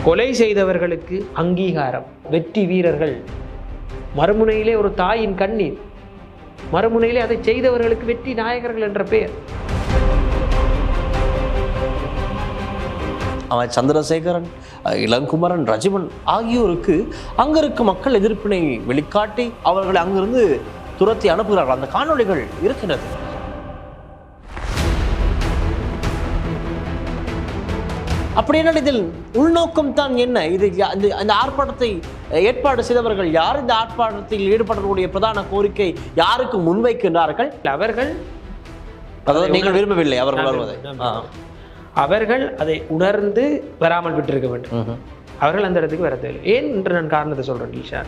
கொலை செய்தவர்களுக்கு அங்கீகாரம், வெற்றி வீரர்கள். மறுமுனையிலே ஒரு தாயின் கண்ணீர், மறுமுனையிலே அதை செய்தவர்களுக்கு வெற்றி நாயகர்கள் என்ற பெயர். அவன் சந்திரசேகரன், இளங்குமரன், ரஜிவன் ஆகியோருக்கு அங்க இருக்கும் மக்கள் எதிர்ப்பினை வெளிக்காட்டி அவர்களை அங்கிருந்து துரத்தி அனுப்புகிறார்கள். அந்த காணொளிகள் இருக்கின்றது. அப்படின்னா இதில் உள்நோக்கம் தான் என்ன? இது இந்த ஆர்ப்பாட்டத்தை ஏற்பாடு செய்தவர்கள் யார்? இந்த ஆர்ப்பாட்டத்தில் ஈடுபடக்கூடிய பிரதான கோரிக்கை யாருக்கு முன்வைக்கின்றார்கள்? அவர்கள், அதாவது நீங்கள் விரும்பவில்லை அவர்கள் வருவதை, அவர்கள் அதை உணர்ந்து வராமல் விட்டிருக்க வேண்டும். அவர்கள் அந்த இடத்துக்கு வர தேவை. ஏன் என்று நான் காரணத்தை சொல்றேன் ஈஷா.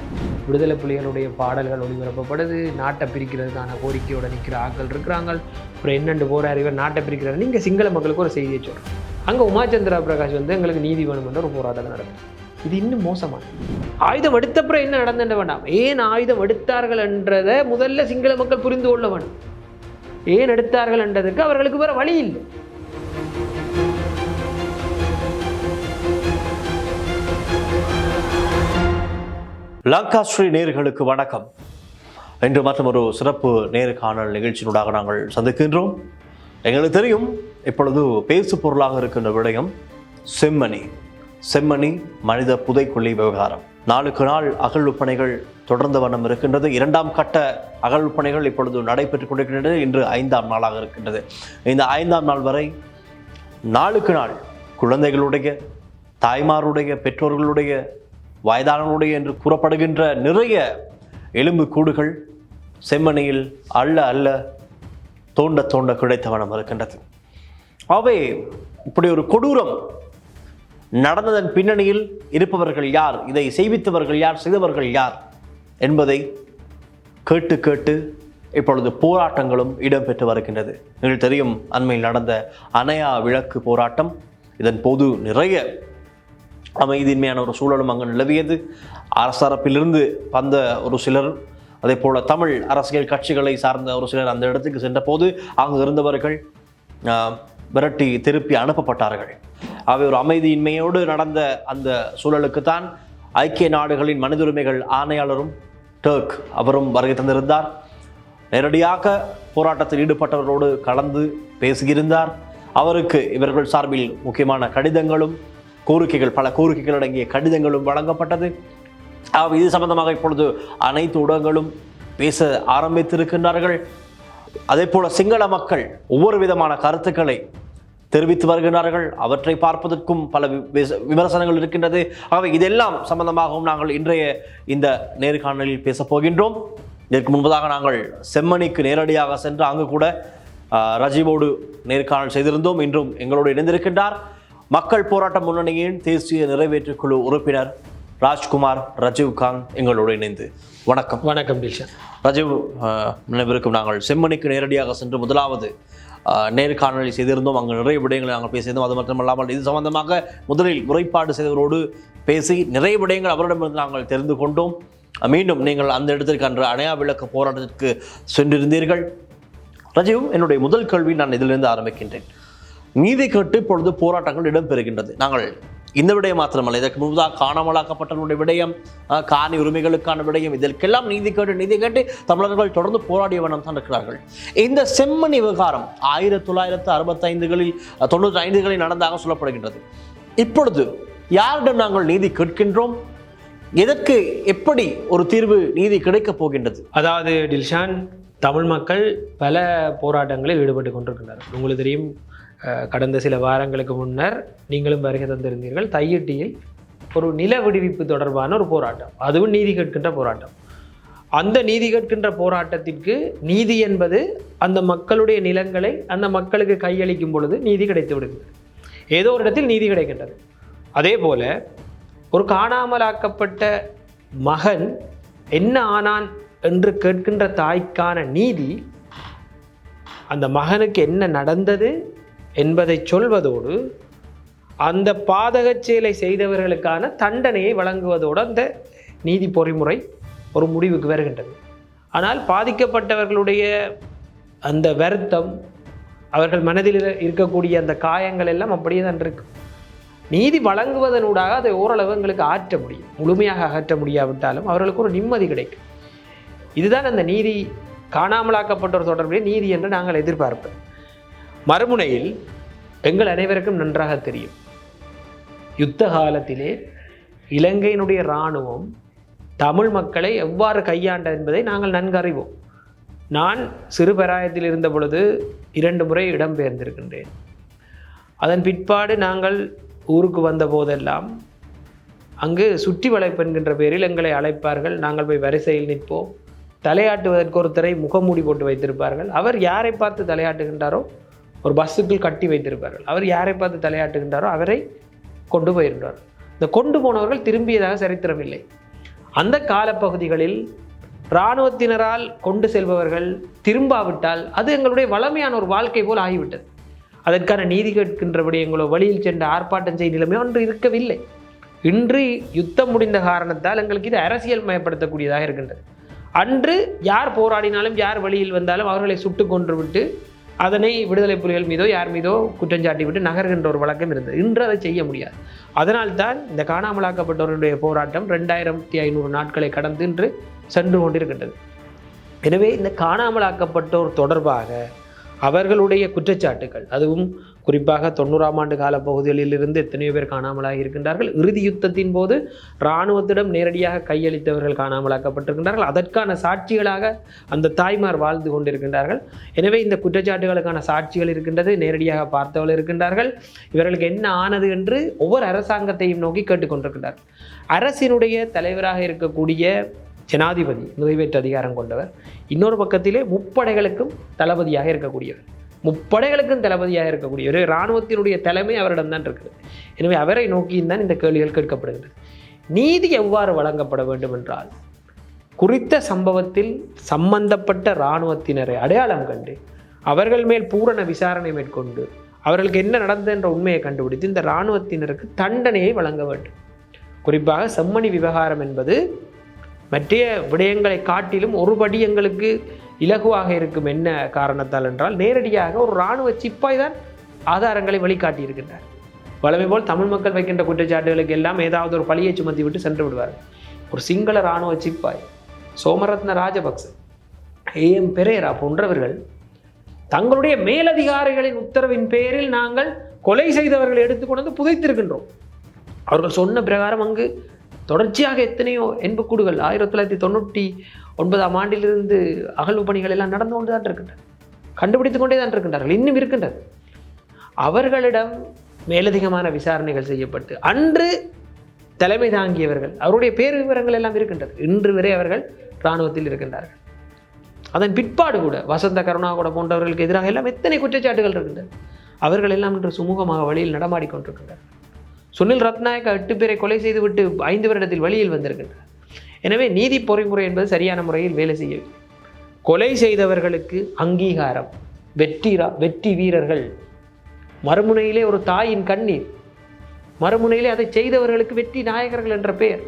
விடுதலை புலிகளுடைய பாடல்கள் ஒளிபரப்பப்படுது, நாட்டை பிரிக்கிறதுக்கான கோரிக்கையோட நிற்கிற ஆட்கள் இருக்கிறாங்க. அப்புறம் என்னென்று போறாரு இவர் நாட்டை பிரிக்கிறாரு. நீங்க சிங்கள மக்களுக்கு ஒரு செய்தியை சொல்றேன். அங்க உமாச்சந்திரா பிரகாஷ் வந்து எங்களுக்கு நீதி வேணும் என்ற ஒரு போராட்டம் நடக்கும். இது இன்னும் மோசமான ஆயுதம் எடுத்தப்புறம் என்ன நடந்துட வேண்டாம். ஏன் ஆயுதம் எடுத்தார்கள் என்றதை முதல்ல சிங்கள மக்கள் புரிந்து கொள்ள வேண்டும். ஏன் எடுத்தார்கள் என்றதுக்கு அவர்களுக்கு வேற வழி இல்லை. லங்காஸ்ரீ நேயர்களுக்கு வணக்கம். இன்று மற்றும் ஒரு சிறப்பு நேர்காணல் நிகழ்ச்சியினூடாக நாங்கள் சந்திக்கின்றோம். எங்களுக்கு தெரியும் இப்பொழுது பேசு பொருளாக இருக்கின்ற விடயம் செம்மணி மனித புதைக்குழி விவகாரம். நாளுக்கு நாள் அகழ்வுப்பணிகள் தொடர்ந்த வண்ணம் இருக்கின்றது. 2ஆம் கட்ட அகழ்வுப்பணிகள் இப்பொழுது நடைபெற்றுக் கொண்டிருக்கின்றது. இன்று 5ஆம் நாளாக இருக்கின்றது. இந்த 5ஆம் நாள் வரை நாளுக்கு நாள் குழந்தைகளுடைய, தாய்மாருடைய, பெற்றோர்களுடைய, வயதானவர்களுடைய என்று கூறப்படுகின்ற நிறைய எலும்பு கூடுகள் செம்மணியில் அள்ள தோண்ட கிடைத்த வண்ணம் இருக்கின்றது. அவை இப்படி ஒரு கொடூரம் நடந்ததன் பின்னணியில் இருப்பவர்கள் யார், இதை செய்வித்தவர்கள் யார், செய்தவர்கள் யார் என்பதை கேட்டு இப்பொழுது போராட்டங்களும் இடம்பெற்று வருகின்றது. எங்களுக்கு தெரியும் அண்மையில் நடந்த அணையா விளக்கு போராட்டம். இதன் போது நிறைய அமைதியின்மையான ஒரு சூழலும் அங்கு நிலவியது. அரசரப்பிலிருந்து வந்த ஒரு சிலர், அதே போல தமிழ் அரசியல் கட்சிகளை சார்ந்த ஒரு சிலர் அந்த இடத்துக்கு சென்ற போது அங்கு இருந்தவர்கள் விரட்டி திருப்பி அனுப்பப்பட்டார்கள். அவை ஒரு அமைதியின்மையோடு நடந்த அந்த சூழலுக்குத்தான் ஐக்கிய நாடுகளின் மனித உரிமைகள் ஆணையாளரும் டர்க் அவரும் வருகை தந்திருந்தார். நேரடியாக போராட்டத்தில் ஈடுபட்டவர்களோடு கலந்து பேசியிருந்தார். அவருக்கு இவர்கள் சார்பில் முக்கியமான கடிதங்களும் பல கோரிக்கைகள் அடங்கிய கடிதங்களும் வழங்கப்பட்டது. இது சம்பந்தமாக இப்பொழுது அனைத்து ஊடகங்களும் பேச ஆரம்பித்திருக்கின்றார்கள். அதே போல சிங்கள மக்கள் ஒவ்வொரு விதமான கருத்துக்களை தெரிவித்து வருகின்றார்கள். அவற்றை பார்ப்பதற்கும் பல விமர்சனங்கள் இருக்கின்றது. ஆகவே இதெல்லாம் சம்பந்தமாகவும் நாங்கள் இன்றைய இந்த நேர்காணலில் பேசப் போகின்றோம். இதற்கு முன்பதாக நாங்கள் செம்மணிக்கு நேரடியாக சென்று அங்கு கூட ரஜீவோடு நேர்காணல் செய்திருந்தோம். இன்றும் எங்களோடு இணைந்திருக்கின்றார் மக்கள் போராட்ட முன்னணியின் தேசிய நிறைவேற்றுக் குழு உறுப்பினர் ராஜ்குமார் ரஜீவ்காந்த் எங்களோடு இணைந்து. வணக்கம். வணக்கம் டில்ஷா. ரஜீவ், நினைவிருக்கும் நாங்கள் செம்மணிக்கு நேரடியாக சென்று முதலாவது நேர்காணலை செய்திருந்தோம். அங்கு நிறைய விடயங்களை நாங்கள் பேசியிருந்தோம். அது மட்டுமல்லாமல் இது சம்பந்தமாக முதலில் முறைப்பாடு செய்தவரோடு பேசி நிறைய விடயங்கள் அவரிடமிருந்து நாங்கள் தெரிந்து கொண்டோம். மீண்டும் நீங்கள் அந்த இடத்திற்கு அன்று அணையா விளக்கு போராட்டத்திற்கு சென்றிருந்தீர்கள். ரஜீவ், என்னுடைய முதல் கேள்வி நான் இதிலிருந்து ஆரம்பிக்கின்றேன். நீதி கேட்டு இப்பொழுது போராட்டங்கள் இடம்பெறுகின்றது. நாங்கள் இந்த விடயம் மாத்திரமல்ல, இதற்கு முன்பதாக காணாமலாக்கப்பட்டவருடைய விடயம், காணி உரிமைகளுக்கான விடயம், இதற்கெல்லாம் நீதி கேட்டு தமிழர்கள் தொடர்ந்து போராடிய வண்ணம் தான் இருக்கிறார்கள். இந்த செம்மணி விவகாரம் 1965களில் 95களில் நடந்தாக சொல்லப்படுகின்றது. இப்பொழுது யாரிடம் நாங்கள் நீதி கேட்கின்றோம்? எதற்கு, எப்படி ஒரு தீர்வு, நீதி கிடைக்கப் போகின்றது? அதாவது டில்ஷான், தமிழ் மக்கள் பல போராட்டங்களில் ஈடுபட்டு கொண்டிருக்கின்றனர். உங்களுக்கு தெரியும், கடந்த சில வாரங்களுக்கு முன்னர் நீங்களும் வருகை தந்திருந்தீர்கள். தையிட்டியில் ஒரு நில விடுவிப்பு தொடர்பான ஒரு போராட்டம், அதுவும் நீதி கேட்கின்ற போராட்டம். அந்த நீதி கேட்கின்ற போராட்டத்திற்கு நீதி என்பது அந்த மக்களுடைய நிலங்களை அந்த மக்களுக்கு கையளிக்கும் பொழுது நீதி கிடைத்து விடுகிறது. ஏதோ ஒரு இடத்தில் நீதி கிடைக்கின்றது. அதே போல ஒரு காணாமலாக்கப்பட்ட மகன் என்ன ஆனான் என்று கேட்கின்ற தாய்க்கான நீதி, அந்த மகனுக்கு என்ன நடந்தது என்பதை சொல்வதோடு அந்த பாதக செயலை செய்தவர்களுக்கான தண்டனையை வழங்குவதோடு அந்த நீதி பொறிமுறை ஒரு முடிவுக்கு வருகின்றது. ஆனால் பாதிக்கப்பட்டவர்களுடைய அந்த வருத்தம், அவர்கள் மனதில் இருக்கக்கூடிய அந்த காயங்கள் எல்லாம் அப்படியே தான் இருக்கு. நீதி வழங்குவதனூடாக அதை ஓரளவு எங்களுக்கு ஆற்ற முடியும். முழுமையாக அகற்ற முடியாவிட்டாலும் அவர்களுக்கு ஒரு நிம்மதி கிடைக்கும். இதுதான் அந்த நீதி காணாமலாக்கப்பட்டோர் தொடர்புடைய நீதி என்று நாங்கள் எதிர்பார்ப்போம். மறுமுனையில் எங்கள் அனைவருக்கும் நன்றாக தெரியும், யுத்த காலத்திலே இலங்கையினுடைய இராணுவம் தமிழ் மக்களை எவ்வாறு கையாண்ட என்பதை நாங்கள் நன்கு அறிவோம். நான் சிறுபராயத்தில் இருந்த பொழுது 2 முறை இடம்பெயர்ந்திருக்கின்றேன். அதன் பிற்பாடு நாங்கள் ஊருக்கு வந்த போதெல்லாம் அங்கு சுற்றி வளைப்பு என்கின்ற பேரில் எங்களை அழைப்பார்கள். நாங்கள் போய் வரிசையில் நிற்போம். தலையாட்டுவதற்கு ஒருத்தரை முகமூடி போட்டு வைத்திருப்பார்கள். அவர் யாரை பார்த்து தலையாட்டுகின்றாரோ ஒரு பஸ்ஸுக்குள் கட்டி வைத்திருப்பார்கள். அவர் யாரை பார்த்து தலையாட்டுகின்றாரோ அவரை கொண்டு போயிருந்தார். இந்த கொண்டு போனவர்கள் திரும்பியதாக சரித்திரம் இல்லை. அந்த காலப்பகுதிகளில் இராணுவத்தினரால் கொண்டு செல்பவர்கள் திரும்பாவிட்டால் அது எங்களுடைய வளமையான ஒரு வாழ்க்கை போல் ஆகிவிட்டது. அதற்கான நீதி கேட்கின்ற விடயங்களோ வழியில் சென்று ஆர்ப்பாட்டம் செய்ய நிலைமையோ ஒன்று இருக்கவில்லை. இன்று யுத்தம் முடிந்த காரணத்தால் எங்களுக்கு இது அரசியல் மயப்படுத்தக்கூடியதாக இருக்கின்றது. அன்று யார் போராடினாலும் யார் வழியில் வந்தாலும் அவர்களை சுட்டு கொன்று விட்டு அதனை விடுதலை புலிகள் மீதோ யார் மீதோ குற்றஞ்சாட்டி விட்டு நகர்கின்ற ஒரு வழக்கம் இருந்தது. இன்று அதை செய்ய முடியாது. அதனால்தான் இந்த காணாமலாக்கப்பட்டவர்களுடைய போராட்டம் 2500 நாட்களை கடந்து இன்று சென்று கொண்டிருக்கின்றது. எனவே இந்த காணாமலாக்கப்பட்டோர் தொடர்பாக அவர்களுடைய குற்றச்சாட்டுகள், அதுவும் குறிப்பாக 90ஆம் ஆண்டு கால பகுதிகளில் இருந்து எத்தனையோ பேர் காணாமலாகி இருக்கின்றார்கள். இறுதி யுத்தத்தின் போது இராணுவத்திடம் நேரடியாக கையளித்தவர்கள் காணாமலாக்கப்பட்டிருக்கின்றார்கள். அதற்கான சாட்சிகளாக அந்த தாய்மார் வாழ்ந்து கொண்டிருக்கின்றார்கள். எனவே இந்த குற்றச்சாட்டுகளுக்கான சாட்சிகள் இருக்கின்றது, நேரடியாக பார்த்தவர்கள் இருக்கின்றார்கள். இவர்களுக்கு என்ன ஆனது என்று ஒவ்வொரு அரசாங்கத்தையும் நோக்கி கேட்டுக்கொண்டிருக்கின்றார். அரசினுடைய தலைவராக இருக்கக்கூடிய ஜனாதிபதி நிறைவேற்று அதிகாரம் கொண்டவர், இன்னொரு பக்கத்திலே முப்படைகளுக்கும் தளபதியாக இருக்கக்கூடியவர், முப்படைகளுக்கும் தளபதியாக இருக்கக்கூடியவர், இராணுவத்தினுடைய தலைமை அவரிடம்தான் இருக்குது. எனவே அவரை நோக்கியும் தான் இந்த கேள்விகள் கேட்கப்படுகிறது. நீதி எவ்வாறு வழங்கப்பட வேண்டும் என்றால், குறித்த சம்பவத்தில் சம்பந்தப்பட்ட இராணுவத்தினரை அடையாளம் கண்டு அவர்கள் மேல் பூரண விசாரணை மேற்கொண்டு அவர்களுக்கு என்ன நடந்தது என்ற உண்மையை கண்டுபிடித்து இந்த இராணுவத்தினருக்கு தண்டனையை வழங்க வேண்டும். குறிப்பாக செம்மணி விவகாரம் என்பது மற்ற விடயங்களை காட்டிலும் ஒருபடி எங்களுக்கு இலகுவாக இருக்கும். என்ன காரணத்தால் என்றால், நேரடியாக ஒரு இராணுவ சிப்பாய் தான் ஆதாரங்களை வெளிக்காட்டியிருக்கின்றார். வழமை போல் தமிழ் மக்கள் வைக்கின்ற குற்றச்சாட்டுகளுக்கு எல்லாம் ஏதாவது ஒரு பழியை சுமத்தி விட்டு சென்று விடுவார்கள். ஒரு சிங்கள இராணுவ சிப்பாய் சோமரத்ன ராஜபக்ச, AM பெரேரா போன்றவர்கள் தங்களுடைய மேலதிகாரிகளின் உத்தரவின் பேரில் நாங்கள் கொலை செய்தவர்களை எடுத்துக்கொண்டு வந்து புதைத்திருக்கின்றோம். அவர்கள் சொன்ன பிரகாரம் அங்கு தொடர்ச்சியாக எத்தனையோ எண்புக்கூடுகள் 1999ஆம் ஆண்டிலிருந்து அகழ்வு பணிகள் எல்லாம் நடந்து கொண்டு தான் இருக்கின்றன, கண்டுபிடித்து கொண்டே தான் இருக்கின்றார்கள், இன்னும் இருக்கின்றது. அவர்களிடம் மேலதிகமான விசாரணைகள் செய்யப்பட்டு அன்று தலைமை தாங்கியவர்கள் அவருடைய பேர் விவரங்கள் எல்லாம் இருக்கின்றது. இன்று வரை அவர்கள் இராணுவத்தில் இருக்கின்றார்கள். அதன் பிற்பாடு கூட வசந்த கருணாகூட போன்றவர்களுக்கு எதிராக எல்லாம் எத்தனை குற்றச்சாட்டுகள் இருக்கின்றன. அவர்கள் எல்லாம் இன்று சுமூகமாக வழியில் நடமாடிக்கொண்டிருக்கின்றனர். சுனில் ரத்நாயக்கா 8 பேரை கொலை செய்துவிட்டு 5 வருடத்தில் வெளியில் வந்திருக்கின்றனர். எனவே நீதி பொறிமுறை என்பது சரியான முறையில் வேலை செய்யவில்லை. கொலை செய்தவர்களுக்கு அங்கீகாரம், வெற்றி வீரர்கள், மறுமுனையிலே ஒரு தாயின் கண்ணீர், மறுமுனையிலே அதை செய்தவர்களுக்கு வெற்றி நாயகர்கள் என்ற பெயர்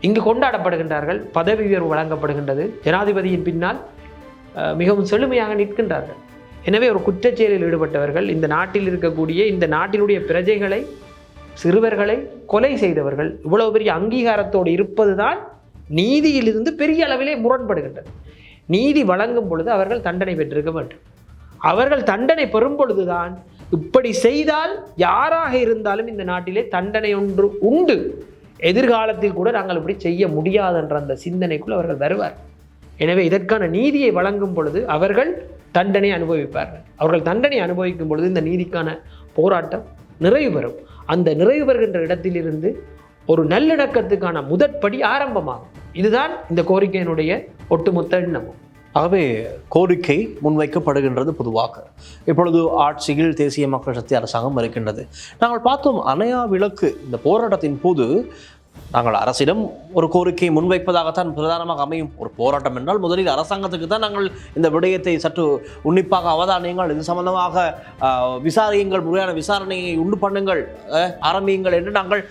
இங்கு கொண்டாடப்படுகின்றார்கள். பதவி உயர்வு வழங்கப்படுகின்றது. ஜனாதிபதியின் பின்னால் மிகவும் செழுமையாக நிற்கின்றார்கள். எனவே ஒரு குற்றச்செயலில் ஈடுபட்டவர்கள், இந்த நாட்டில் இருக்கக்கூடிய இந்த நாட்டினுடைய பிரஜைகளை, சிறுவர்களை கொலை செய்தவர்கள் இவ்வளவு பெரிய அங்கீகாரத்தோடு இருப்பது தான் நீதியிலிருந்து பெரிய அளவிலே முரண்படுகின்றது. நீதி வழங்கும் பொழுது அவர்கள் தண்டனை பெற்றிருக்க வேண்டும். அவர்கள் தண்டனை பெறும் பொழுதுதான் இப்படி செய்தால் யாராக இருந்தாலும் இந்த நாட்டிலே தண்டனை ஒன்று உண்டு, எதிர்காலத்தில் கூட நாங்கள் இப்படி செய்ய முடியாதென்ற அந்த சிந்தனைக்குள் அவர்கள் வருவார். எனவே இதற்கான நீதியை வழங்கும் பொழுது அவர்கள் தண்டனை அனுபவிப்பார்கள். அவர்கள் தண்டனை அனுபவிக்கும் பொழுது இந்த நீதிக்கான போராட்டம் நிறைவு பெறும். அந்த நிறைவு பெறுகின்ற இடத்திலிருந்து ஒரு நல்லிணக்கத்துக்கான முதற்படி ஆரம்பமாகும். இதுதான் இந்த கோரிக்கையினுடைய ஒட்டுமொத்த எண்ணமும். ஆகவே கோரிக்கை முன்வைக்கப்படுகின்றது. பொதுவாக இப்பொழுது ஆட்சியில் தேசிய மக்கள் சக்தி அரசாங்கம் இருக்கின்றது. நாங்கள் பார்த்தோம், அணையா விளக்கு இந்த போராட்டத்தின் போது நாங்கள் அரசிடம் ஒரு கோரிக்கையை முன்வைப்பதாகத்தான் பிரதானமாக அமையும். ஒரு போராட்டம் என்றால் முதலில் அரசாங்கத்துக்கு தான் நாங்கள் இந்த விடயத்தை சற்று உன்னிப்பாக அவதானியுங்கள், இது சம்பந்தமாக விசாரியுங்கள், முறையான விசாரணையை உண்டு பண்ணுங்கள், ஆரம்பியுங்கள் என்று நாங்கள்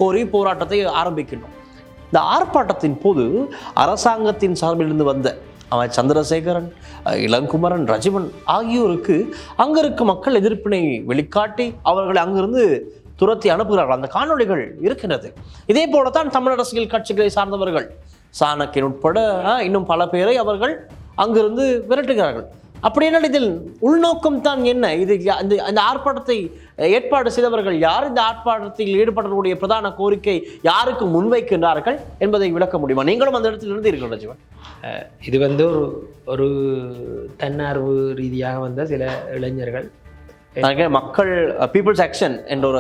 கோரி போராட்டத்தை ஆரம்பிக்கின்றோம். இந்த ஆர்ப்பாட்டத்தின் போது அரசாங்கத்தின் சார்பிலிருந்து வந்த அவன் சந்திரசேகரன், இளங்குமரன், ரஜிவன் ஆகியோருக்கு அங்கே இருக்க மக்கள் எதிர்ப்பினை வெளிக்காட்டி அவர்களை அங்கிருந்து துரத்தி அனுப்புகிறார்கள். அந்த காணொளிகள் இருக்கின்றது. இதே போலத்தான் தமிழ் அரசியல் கட்சிகளை சார்ந்தவர்கள் சாணக்கியன் உட்பட இன்னும் பல பேரை அவர்கள் அங்கிருந்து விரட்டுகிறார்கள். அப்படி என்ன இதில் உள்நோக்கம் தான் என்ன? இது இந்த ஆர்ப்பாட்டத்தை ஏற்பாடு செய்தவர்கள் யார்? இந்த ஆர்ப்பாட்டத்தில் ஈடுபடக்கூடிய பிரதான கோரிக்கை யாருக்கு முன்வைக்கின்றார்கள் என்பதை விளக்க முடியுமா? நீங்களும் அந்த இடத்தில் இருந்து இருக்கிற ஜீவன். இது ஒரு தன்னார்வ ரீதியாக வந்த சில இளைஞர்கள் மக்கள் பீப்புள்ஸ் ஆக்ஷன் என்ற ஒரு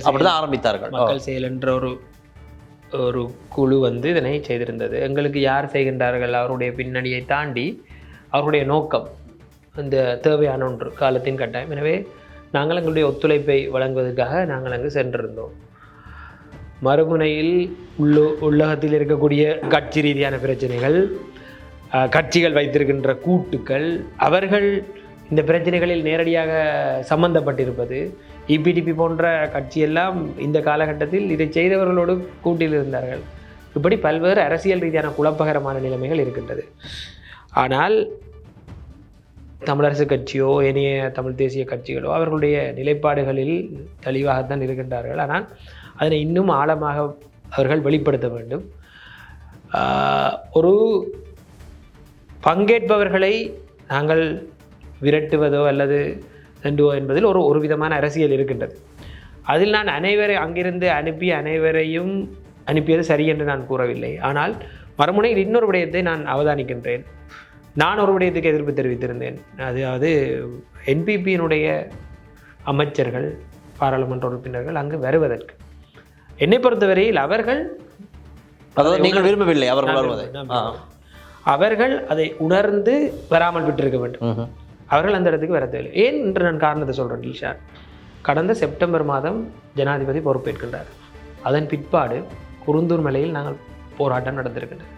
அப்படிதான் ஆரம்பித்தார்கள். மக்கள் செயல் என்ற ஒரு குழு இதனை செய்திருந்தது. எங்களுக்கு யார் செய்கின்றார்கள் அவருடைய பின்னணியை தாண்டி அவருடைய நோக்கம் இந்த தேவையான ஒன்று காலத்தின் கட்டாயம். எனவே நாங்கள் எங்களுடைய ஒத்துழைப்பை வழங்குவதற்காக நாங்கள் அங்கு சென்றிருந்தோம். மறுமுனையில் உள்ளகத்தில் இருக்கக்கூடிய கட்சி ரீதியான பிரச்சனைகள், கட்சிகள் வைத்திருக்கின்ற கூட்டுக்கள், அவர்கள் இந்த பிரச்சனைகளில் நேரடியாக சம்பந்தப்பட்டிருப்பது, இபிடிபி போன்ற கட்சியெல்லாம் இந்த காலகட்டத்தில் இதை செய்தவர்களோடு கூட்டில் இருந்தார்கள். இப்படி பல்வேறு அரசியல் ரீதியான குழப்பகரமான நிலைமைகள் இருக்கின்றது. ஆனால் தமிழரசு கட்சியோ ஏனைய தமிழ் தேசிய கட்சிகளோ அவர்களுடைய நிலைப்பாடுகளில் தெளிவாகத்தான் இருக்கின்றார்கள். ஆனால் அதனை இன்னும் ஆழமாக அவர்கள் வெளிப்படுத்த வேண்டும். ஒரு பங்கேற்பவர்களை நாங்கள் விரட்டுவதோ அல்லது சென்றுவோ என்பதில் ஒரு விதமான அரசியல் இருக்கின்றது. அதில் நான் அங்கிருந்து அனைவரையும் அனுப்பியது சரி என்று நான் கூறவில்லை. ஆனால் மறுமுனையில் இன்னொரு விடயத்தை நான் அவதானிக்கின்றேன். நான் ஒரு விடயத்துக்கு எதிர்ப்பு தெரிவித்திருந்தேன். அதாவது என்பிபியினுடைய அமைச்சர்கள், பாராளுமன்ற உறுப்பினர்கள் அங்கு வருவதற்கு என்னை பொறுத்தவரையில் அவர்கள் நீங்கள் விரும்பவில்லை. அவர்கள் அதை உணர்ந்து வராமல் விட்டிருக்க வேண்டும். அவர்கள் அந்த இடத்துக்கு வர தேவையில்லை. ஏன் என்று நான் காரணத்தை சொல்கிறேன் ஈஷா. கடந்த செப்டம்பர் மாதம் ஜனாதிபதி பொறுப்பேற்கின்றார். அதன் பிற்பாடு குருந்தூர் மலையில் நாங்கள் போராட்டம் நடந்திருக்கின்றது.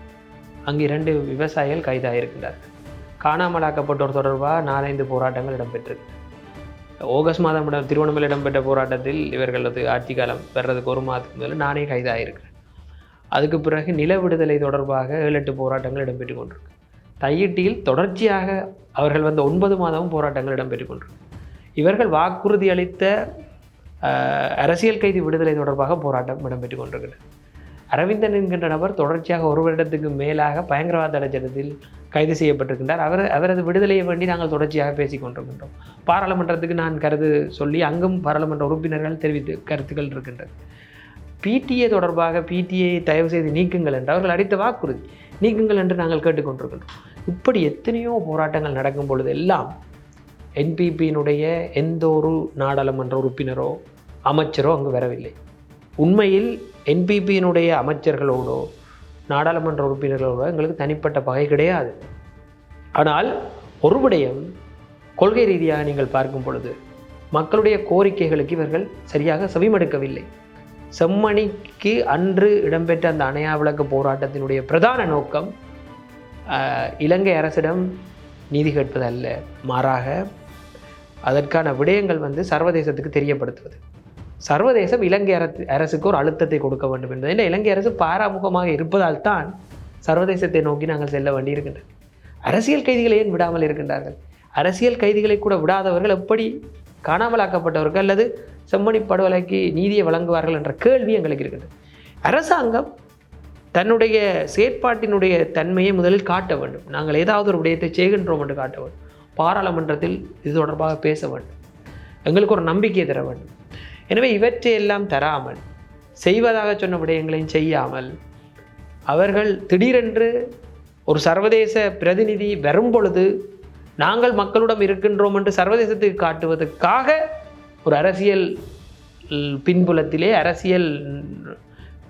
அங்கு 2 விவசாயிகள் கைதாகியிருக்கின்றார்கள். காணாமலாக்கப்பட்டோர் தொடர்பாக 4-5 போராட்டங்கள் இடம்பெற்றிருக்கு. ஆகஸ்ட் மாதம் திருவண்ணாமலை இடம்பெற்ற போராட்டத்தில் இவர்களது ஆட்சி காலம் வர்றதுக்கு 1 மாதத்துக்கு முதல்ல நானே கைதாகியிருக்கிறேன். அதுக்கு பிறகு நில விடுதலை தொடர்பாக 7-8 போராட்டங்கள் இடம்பெற்று கொண்டிருக்கு. தையிட்டியில் தொடர்ச்சியாக அவர்கள் 9 மாதமும் போராட்டங்கள் இடம்பெற்று கொண்டிருக்கு. இவர்கள் வாக்குறுதி அளித்த அரசியல் கைதி விடுதலை தொடர்பாக போராட்டம் இடம்பெற்று கொண்டிருக்கிறது. அரவிந்தன் என்கின்ற நபர் தொடர்ச்சியாக 1 வருடத்துக்கு மேலாக பயங்கரவாத தடை சட்டத்தில் கைது செய்யப்பட்டிருக்கின்றார். அவரது விடுதலையை வேண்டி நாங்கள் தொடர்ச்சியாக பேசிக் கொண்டிருக்கின்றோம். பாராளுமன்றத்துக்கு நான் கருத்து சொல்லி அங்கும் பாராளுமன்ற உறுப்பினர்கள் தெரிவித்து கருத்துக்கள் இருக்கின்றது. பிடிஏ தொடர்பாக பிடிஏ தயவு செய்து நீக்குங்கள் என்று அவர்கள் அளித்த வாக்குறுதி நீக்குங்கள் என்று நாங்கள் கேட்டுக்கொண்டிருக்கின்றோம். இப்படி எத்தனையோ போராட்டங்கள் நடக்கும் பொழுது எல்லாம் என்பிபியினுடைய எந்த ஒரு நாடாளுமன்ற உறுப்பினரோ அமைச்சரோ அங்கு வரவில்லை. உண்மையில் என்பிபியினுடைய அமைச்சர்களோடோ நாடாளுமன்ற உறுப்பினர்களோடோ எங்களுக்கு தனிப்பட்ட பகை கிடையாது. ஆனால் ஒரு விடயம் கொள்கை ரீதியாக நீங்கள் பார்க்கும் பொழுது மக்களுடைய கோரிக்கைகளுக்கு இவர்கள் சரியாக செவிமடுக்கவில்லை. செம்மணிக்கு அன்று இடம்பெற்ற அந்த அணையா விளக்கு போராட்டத்தினுடைய பிரதான நோக்கம் இலங்கை அரசிடம் நீதி கேட்பது அல்ல, மாறாக அதற்கான விடயங்கள் சர்வதேசத்துக்கு தெரியப்படுத்துவது. சர்வதேசம் இலங்கை அரசுக்கு ஒரு அழுத்தத்தை கொடுக்க வேண்டும் என்பது. ஏன்னா இலங்கை அரசு பாராமுகமாக இருப்பதால் தான் சர்வதேசத்தை நோக்கி நாங்கள் செல்ல வேண்டியிருக்கின்றது. அரசியல் கைதிகளை ஏன் விடாமல் இருக்கின்றார்கள்? அரசியல் கைதிகளை கூட விடாதவர்கள் எப்படி காணாமலாக்கப்பட்டவர்கள் அல்லது செம்மணி படுகொலைக்கு நீதியை வழங்குவார்கள் என்ற கேள்வி எங்களுக்கு இருக்கின்றது. அரசாங்கம் தன்னுடைய செயற்பாட்டினுடைய தன்மையை முதலில் காட்ட வேண்டும். நாங்கள் ஏதாவது ஒரு விடயத்தை செய்கின்றோம் என்று காட்ட வேண்டும். பாராளுமன்றத்தில் இது தொடர்பாக பேச வேண்டும். எங்களுக்கு ஒரு நம்பிக்கையை தர வேண்டும். எனவே இவற்றையெல்லாம் தராமல் செய்வதாக சொன்ன விடயங்களையும் செய்யாமல் அவர்கள் திடீரென்று ஒரு சர்வதேச பிரதிநிதி வரும் பொழுது நாங்கள் மக்களிடம் இருக்கின்றோம் என்று சர்வதேசத்துக்கு காட்டுவதற்காக ஒரு அரசியல் பின்புலத்திலே அரசியல்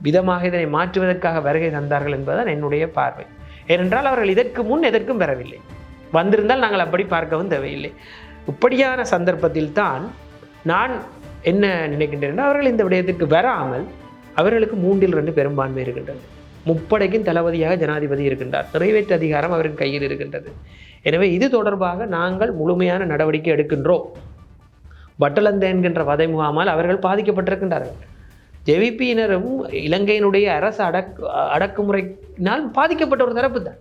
விதமாக இதனை மாற்றுவதற்காக வருகை தந்தார்கள் என்பதுதான் என்னுடைய பார்வை. ஏனென்றால் அவர்கள் இதற்கு முன் எதற்கும் வரவில்லை. வந்திருந்தால் நாங்கள் அப்படி பார்க்கவும் தேவையில்லை. இப்படியான சந்தர்ப்பத்தில் தான் நான் என்ன நினைக்கின்றேன், அவர்கள் இந்த விடயத்திற்கு வராமல் அவர்களுக்கு 3/2 பெரும்பான்மை இருக்கின்றது. முப்படைக்கும் தளபதியாக ஜனாதிபதி இருக்கின்றார். நிறைவேற்று அதிகாரம் அவரின் கையில் இருக்கின்றது. எனவே இது தொடர்பாக நாங்கள் முழுமையான நடவடிக்கை எடுக்கின்றோம். பட்டலந்த என்கின்ற வதை முகாமால் அவர்கள் பாதிக்கப்பட்டிருக்கின்றார்கள். ஜேவிபியினரும் இலங்கையினுடைய அரசு அடக்குமுறையினால் பாதிக்கப்பட்ட ஒரு தரப்பு தான்.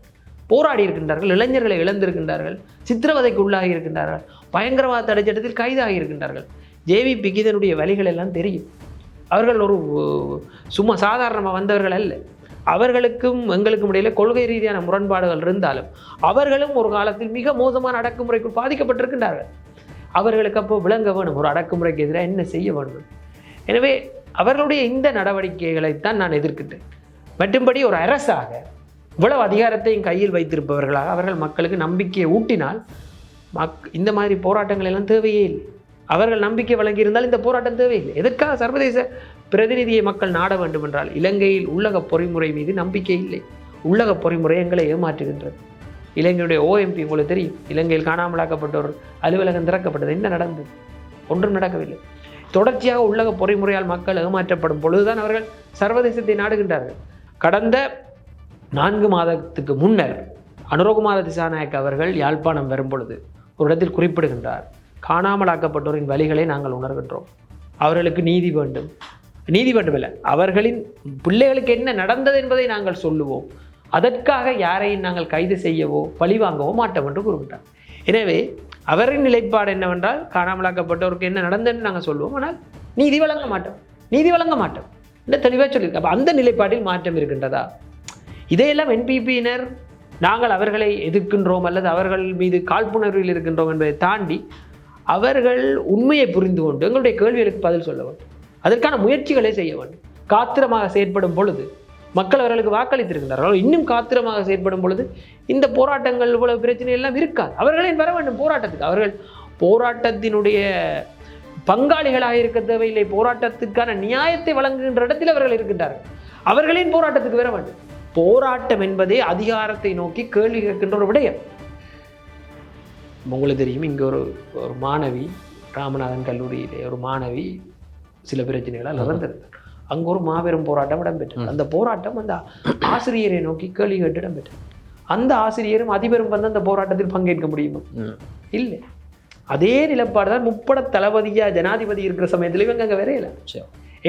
போராடி இருக்கின்றார்கள், இளைஞர்களை இழந்திருக்கின்றார்கள், சித்திரவதைக்கு உள்ளாகி இருக்கின்றார்கள், பயங்கரவாத தடை சட்டத்தில் கைதாகி இருக்கின்றார்கள். ஜேவிபிக்கு இதனுடைய வழிகள் எல்லாம் தெரியும். அவர்கள் ஒரு சும்மா சாதாரணமாக வந்தவர்கள் அல்ல. அவர்களுக்கும் எங்களுக்கும் இடையில கொள்கை ரீதியான முரண்பாடுகள் இருந்தாலும் அவர்களும் ஒரு காலத்தில் மிக மோசமான அடக்குமுறைக்குள் பாதிக்கப்பட்டிருக்கின்றார்கள். அவர்களுக்கு அப்போ விளங்க வேணும் ஒரு அடக்குமுறைக்கு எதிராக என்ன செய்ய வேண்டும். எனவே அவர்களுடைய இந்த நடவடிக்கைகளைத்தான் நான் எதிர்க்கின்றேன். மற்றும்படி ஒரு அரசாக இவ்வளவு அதிகாரத்தையும் கையில் வைத்திருப்பவர்களாக அவர்கள் மக்களுக்கு நம்பிக்கையை ஊட்டினால் இந்த மாதிரி போராட்டங்கள் எல்லாம் தேவையே இல்லை. அவர்கள் நம்பிக்கை வழங்கியிருந்தால் இந்த போராட்டம் தேவையில்லை. எதற்காக சர்வதேச பிரதிநிதியை மக்கள் நாட வேண்டும் என்றால் இலங்கையில் உள்ளக பொறிமுறை மீது நம்பிக்கை இல்லை. உள்ளக பொறிமுறை எங்களை ஏமாற்றுகின்றது. இலங்கையுடைய OMP உங்களுக்கு தெரியும், இலங்கையில் காணாமலாக்கப்பட்ட ஒரு அலுவலகம் திறக்கப்பட்டது. என்ன நடந்தது? ஒன்றும் நடக்கவில்லை. தொடர்ச்சியாக உள்ளக பொறிமுறையால் மக்கள் ஏமாற்றப்படும் பொழுதுதான் அவர்கள் சர்வதேசத்தை நாடுகின்றார்கள். கடந்த 4 மாதத்துக்கு முன்னர் அனுரகுமார திசாநாயக்க அவர்கள் யாழ்ப்பாணம் வரும் பொழுது ஒரு இடத்தில் குறிப்பிடுகின்றார், காணாமலாக்கப்பட்டோரின் வழிகளை நாங்கள் உணர்கின்றோம், அவர்களுக்கு நீதி வேண்டும். நீதி வேண்டுமில்லை, அவர்களின் பிள்ளைகளுக்கு என்ன நடந்தது என்பதை நாங்கள் சொல்லுவோம், அதற்காக யாரையும் நாங்கள் கைது செய்யவோ பழிவாங்கவோ மாட்டோம் என்று கூறுகின்றார். எனவே அவரின் நிலைப்பாடு என்னவென்றால் காணாமலாக்கப்பட்டவருக்கு என்ன நடந்ததுன்னு நாங்கள் சொல்லுவோம், ஆனால் நீதி வழங்க மாட்டோம் என்று தெளிவாக சொல்லியிருக்க. அப்போ அந்த நிலைப்பாட்டில் மாற்றம் இருக்கின்றதா? இதையெல்லாம் NPP-யினர் நாங்கள் அவர்களை எதிர்க்கின்றோம் அல்லது அவர்கள் மீது காழ்ப்புணர்வில் இருக்கின்றோம் என்பதை தாண்டி அவர்கள் உண்மையை புரிந்து கொண்டு எங்களுடைய கேள்விகளுக்கு பதில் சொல்ல வேண்டும். அதற்கான முயற்சிகளை செய்ய வேண்டும். காத்திரமாக செயற்படும் பொழுது மக்கள் அவர்களுக்கு வாக்களித்திருக்கின்றார்கள். இன்னும் காத்திரமாக செயற்படும் பொழுது இந்த போராட்டங்கள் இவ்வளவு பிரச்சனை எல்லாம் இருக்காது. அவர்களே வர வேண்டும் போராட்டத்துக்கு. அவர்கள் போராட்டத்தினுடைய பங்காளிகளாக இருக்க தேவையில்லை. போராட்டத்துக்கான நியாயத்தை வழங்குகின்ற இடத்தில் அவர்கள் இருக்கின்றார்கள். அவர்களின் போராட்டத்துக்கு வர வேண்டும். போராட்டம் என்பதே அதிகாரத்தை நோக்கி கேள்வி கேட்கின்ற ஒரு விடயம். உங்களுக்கு தெரியும், இங்கே ஒரு மாணவி, ராமநாதன் கல்லூரியிலே ஒரு மாணவி சில பிரச்சனைகளால் இறந்திருந்தார். அங்கே ஒரு மாபெரும் போராட்டம் இடம்பெற்றது. அந்த போராட்டம் அந்த ஆசிரியரை நோக்கி கேள்வி கேட்டு இடம்பெற்றது. அந்த ஆசிரியரும் அதிபரும் வந்து அந்த போராட்டத்தில் பங்கேற்க முடியுமா? இல்லை. அதே நிலப்பாடு தான் முப்பட தளபதியா ஜனாதிபதி இருக்கிற சமயத்தில் இவங்க அங்கே வரையல.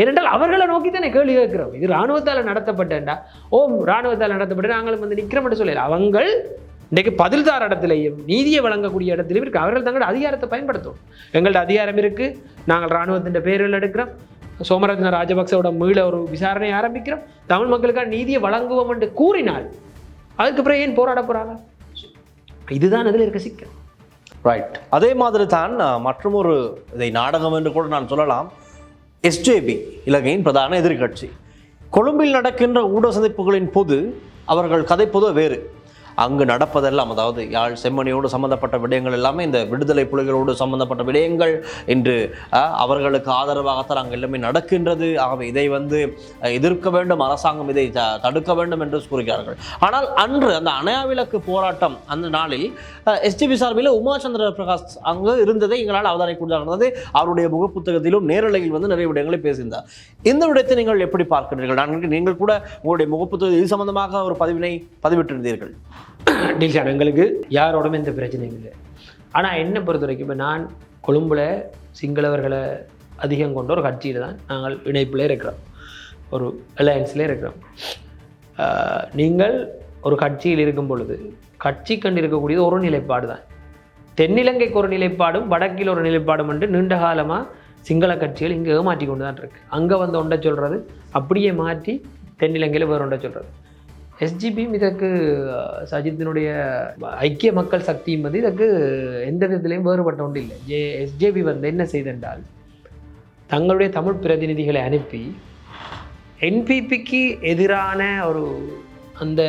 ஏனென்றால் அவர்களை நோக்கி தானே கேள்வி கேட்கிறோம். இது இராணுவத்தால் நடத்தப்பட்டேன்டா, இராணுவத்தால் நடத்தப்பட்டு நாங்களும் வந்து நிற்கிறோம் என்று சொல்லல. அவங்கள் இன்றைக்கு பதில்தார் இடத்திலேயும் நீதியை வழங்கக்கூடிய இடத்திலையும் இருக்கு. அவர்கள் தங்களோட அதிகாரத்தை பயன்படுத்தும். எங்கள்ட அதிகாரம் இருக்கு, நாங்கள் இராணுவத்தின் பேரில் எடுக்கிறோம், சோமரத்ன ராஜபக்சவோட மீள ஒரு விசாரணை ஆரம்பிக்கிறோம், தமிழ் மக்களுக்கான நீதியை வழங்குவோம் என்று கூறினால் அதுக்கு பிறகு ஏன் போராட போறாங்க? இதுதான் அதில் இருக்க சிக்கல். ரைட். அதே மாதிரி தான் மற்றொரு இதை நாடகம் என்று கூட நான் சொல்லலாம். SJB இலங்கையின் பிரதான எதிர்க்கட்சி கொழும்பில் நடக்கின்ற ஊடக சந்திப்புகளின் போது அவர்கள் கதைப்பது வேறு. அங்கு நடப்பதெல்லாம், அதாவது யாழ் செம்மணியோடு சம்பந்தப்பட்ட விடயங்கள் எல்லாமே இந்த விடுதலை புலிகளோடு சம்பந்தப்பட்ட விடயங்கள் என்று அவர்களுக்கு ஆதரவாகத்தான் அங்கே எல்லாமே நடக்கின்றது. ஆகவே இதை வந்து எதிர்க்க வேண்டும், அரசாங்கம் இதை தடுக்க வேண்டும் என்று கூறுகிறார்கள். ஆனால் அன்று அந்த அணையாவிலக்கு போராட்டம் அந்த நாளில் SJB சார்பில் உமாச்சந்திர பிரகாஷ் அங்கு இருந்ததை எங்களால் அவதானிக்கூடாது. அவருடைய முகப்புத்தகத்திலும் நேரலையில் வந்து நிறைய விடயங்களை பேசியிருந்தார். இந்த விடயத்தை நீங்கள் எப்படி பார்க்கிறீர்கள்? நீங்கள் கூட உங்களுடைய முகப்புத்தகம் இது சம்பந்தமாக ஒரு பதிவினை பதிவிட்டிருந்தீர்கள். டீல்ஷான், எங்களுக்கு யாரோடும் எந்த பிரச்சனையும் இல்லை. ஆனால் என்னை பொறுத்த வரைக்கும் இப்போ நான் கொழும்பில் சிங்களவர்களை அதிகம் கொண்ட ஒரு கட்சியில் தான் நாங்கள் இணைப்பில் இருக்கிறோம், ஒரு அலையன்ஸில் இருக்கிறோம். நீங்கள் ஒரு கட்சியில் இருக்கும் பொழுது கட்சி கண்டு இருக்கக்கூடியது ஒரு நிலைப்பாடு தான். தென்னிலங்கைக்கு ஒரு நிலைப்பாடும் வடக்கில் ஒரு நிலைப்பாடும் என்று நீண்ட காலமாக சிங்கள கட்சிகள் இங்கே ஏமாற்றி கொண்டு தான் இருக்குது. அங்கே வந்து ஒன்றை சொல்கிறது அப்படியே மாற்றி தென்னிலங்கையில் வேறு ஒன்றை சொல்கிறது. SJBயும் இதற்கு சஜித்தினுடைய ஐக்கிய மக்கள் சக்தியும் வந்து இதற்கு எந்த விதத்திலையும் வேறுபட்ட ஒன்று இல்லை. SJB வந்து என்ன செய்தென்றால் தங்களுடைய தமிழ் பிரதிநிதிகளை அனுப்பி NPPக்கு எதிரான ஒரு அந்த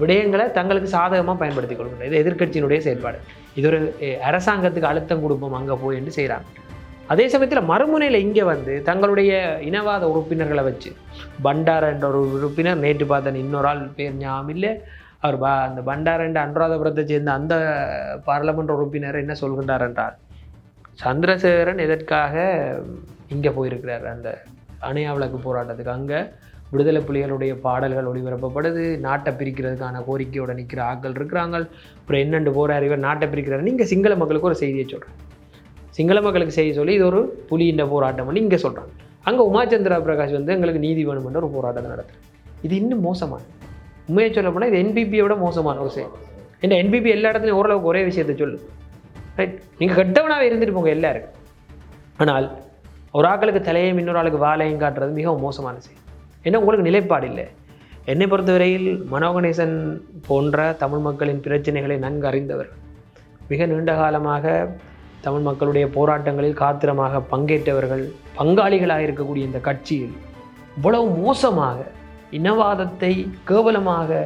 விடயங்களை தங்களுக்கு சாதகமாக பயன்படுத்தி கொள்கின்றனர். இது எதிர்க்கட்சியினுடைய செயல்பாடு. இது ஒரு அரசாங்கத்துக்கு அழுத்தம் கொடுப்போம் அங்கே போய் என்று செய்கிறாங்க. அதே சமயத்தில் மறுமுனையில் இங்கே வந்து தங்களுடைய இனவாத உறுப்பினர்களை வச்சு பண்டார என்ற ஒரு உறுப்பினர், நேற்று பார்த்தேன் இன்னொரு ஆள் பேர் ஞாபகம் இல்லை, அவர் அந்த பண்டார என்ற அனுராதபுரத்தை சேர்ந்த அந்த பாராளுமன்ற உறுப்பினர் என்ன சொல்கின்றார் என்றால், சந்திரசேகரன் எதற்காக இங்கே போயிருக்கிறார் அந்த அணையாவிளக்கு போராட்டத்துக்கு, அங்கே விடுதலை புலிகளுடைய பாடல்கள் ஒளிபரப்பப்படுது, நாட்டை பிரிக்கிறதுக்கான கோரிக்கையோட நிற்கிற ஆட்கள் இருக்கிறாங்க, அப்புறம் என்னென்று போகிறார் இவர் நாட்டை பிரிக்கிறார். நீங்கள் சிங்கள மக்களுக்கு ஒரு செய்தியை சொல்கிறேன், சிங்கள மக்களுக்கு செய்ய சொல்லி இது ஒரு புலியின் போராட்டம் பண்ணி இங்கே சொல்கிறாங்க. அங்கே உமாச்சந்திர பிரகாஷ் வந்து எங்களுக்கு நீதி வேணுமென்ற ஒரு போராட்டத்தை நடத்துகிறேன். இது இன்னும் மோசமானது. உண்மையை சொல்ல போனால் இது என்பிபியோட மோசமான ஒரு செயல். ஏன்னா என்பிபி எல்லா இடத்துலையும் ஓரளவுக்கு ஒரே விஷயத்தை சொல்லு, ரைட்? நீங்கள் கெட்டவனாகவே இருந்துட்டு போங்க எல்லாருக்கும். ஆனால் ஒரு ஆக்களுக்கு தலையையும் இன்னொரு ஆளுக்கு வாழையும் காட்டுறது மிகவும் மோசமான செயல். ஏன்னா உங்களுக்கு நிலைப்பாடு இல்லை. என்னை பொறுத்தவரையில் மனோகணேசன் போன்ற தமிழ் மக்களின் பிரச்சனைகளை நன்கு அறிந்தவர், மிக நீண்ட காலமாக தமிழ் மக்களுடைய போராட்டங்களில் காத்திரமாக பங்கேற்றவர்கள், பங்காளிகளாக இருக்கக்கூடிய இந்த கட்சியில் இவ்வளவு மோசமாக இனவாதத்தை கேவலமாக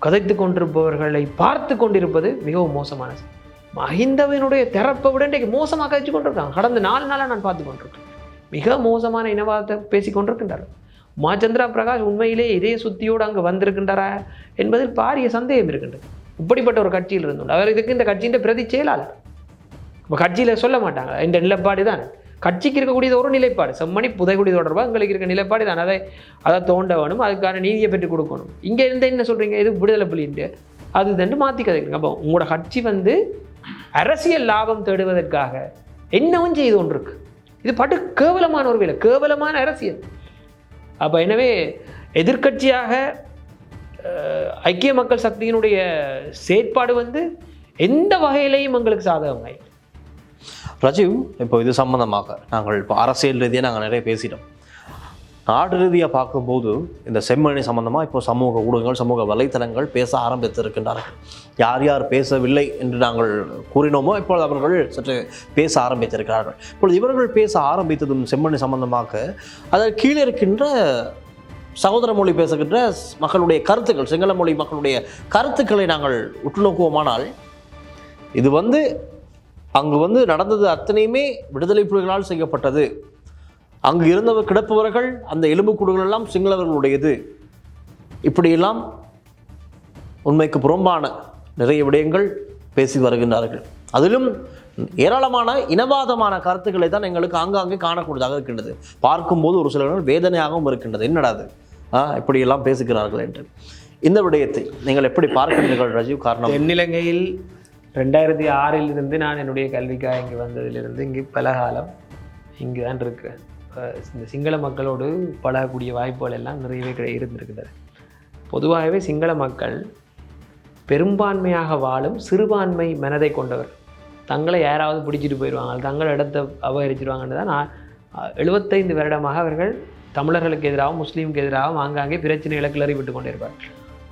கதைத்து கொண்டிருப்பவர்களை பார்த்து கொண்டிருப்பது மிகவும் மோசமானது. மஹிந்தவினுடைய திறப்பை விட இன்றைக்கு மோசமாக கழிச்சு கொண்டிருக்காங்க. கடந்த 4 நாளாக நான் பார்த்து கொண்டிருக்கேன். மிக மோசமான இனவாதத்தை பேசி கொண்டிருக்கின்றார்கள். உமாச்சந்திரா பிரகாஷ் உண்மையிலே இதே சுத்தியோடு அங்கே வந்திருக்கின்றாரா என்பதில் பாரிய சந்தேகம் இருக்கின்றது. இப்படிப்பட்ட ஒரு கட்சியில் இருந்துள்ள அவர் இதுக்கு இந்த கட்சியின் பிரதி செயலாளர். இப்போ கட்சியில் சொல்ல மாட்டாங்க இந்த நிலைப்பாடு தான் கட்சிக்கு இருக்கக்கூடியது ஒரு நிலைப்பாடு. செம்மணி புதைகுடி தொடர்பாக எங்களுக்கு இருக்க நிலைப்பாடு தான். அதை தோண்ட வேணும், அதுக்கான நீதியை பெற்றுக் கொடுக்கணும். இங்கே இருந்து என்ன சொல்கிறீங்க, இது விடுதலை புலின்ட்டு அது தண்டு மாற்றி கதைக்கிறீங்க. அப்போ உங்களோட கட்சி அரசியல் லாபம் தேடுவதற்காக என்னவும் செய்து கொண்டு இருக்கு. இது படு கேவலமான ஒரு வேலை, கேவலமான அரசியல். அப்போ எனவே எதிர்க்கட்சியாக ஐக்கிய மக்கள் சக்தியினுடைய செயற்பாடு எந்த வகையிலையும் எங்களுக்கு சாதகமாய். ராஜீவ், இப்போ இது சம்பந்தமாக நாங்கள் இப்போ அரசியல் ரீதியாக நாங்கள் நிறைய பேசிட்டோம். நாடு ரீதியாக பார்க்கும்போது இந்த செம்மணி சம்பந்தமாக இப்போ சமூக ஊடகங்கள், சமூக வலைத்தளங்கள் பேச ஆரம்பித்திருக்கின்றார்கள். யார் யார் பேசவில்லை என்று நாங்கள் கூறினோமோ இப்பொழுது அவர்கள் சற்று பேச ஆரம்பித்திருக்கிறார்கள். இப்பொழுது இவர்கள் பேச ஆரம்பித்ததும் செம்மணி சம்பந்தமாக அதில் கீழே இருக்கின்ற சகோதர மொழி பேசுகின்ற மக்களுடைய கருத்துக்கள், சிங்கள மொழி மக்களுடைய கருத்துக்களை நாங்கள் உற்று நோக்குவோமானால் இது அங்கு நடந்தது அத்தனையுமே விடுதலை புலிகளால் செய்யப்பட்டது. அங்கு இருந்தவர் கிடப்பவர்கள் அந்த எலும்புக்கூடுகள் எல்லாம் சிங்களவர்களுடையது. இப்படியெல்லாம் உண்மைக்கு புறம்பான நிறைய விடயங்கள் பேசி வருகின்றார்கள். அதிலும் ஏராளமான இனவாதமான கருத்துக்களை தான் எங்களுக்கு ஆங்காங்கே காணக்கூடியதாக இருக்கின்றது. பார்க்கும்போது ஒரு சிலர்கள் வேதனையாகவும் இருக்கின்றது. என்னடாது இப்படியெல்லாம் பேசுகிறார்கள் என்று. இந்த விடயத்தை நீங்கள் எப்படி பார்க்கிறீர்கள் ராஜீவ்? காரணம், தென்னிலங்கையில் 2006 நான் என்னுடைய கல்விக்காக இங்கே வந்ததிலிருந்து இங்கு பல காலம் இங்கு தான் இருக்கிறேன். இந்த சிங்கள மக்களோடு பழகக்கூடிய வாய்ப்புகள் எல்லாம் நிறையவே இருந்திருக்கிறது. பொதுவாகவே சிங்கள மக்கள் பெரும்பான்மையாக வாழும் சிறுபான்மை மனதை கொண்டவர். தங்களை யாராவது பிடிச்சிட்டு போயிடுவாங்க, தங்கள் இடத்தை அபகரிச்சிடுவாங்கன்னு தான் 75 வருடமாக அவர்கள் தமிழர்களுக்கு எதிராகவும் முஸ்லீமுக்கு எதிராகவும் ஆங்காங்கே பிரச்சனைகளை கிளறி விட்டு கொண்டிருப்பார்.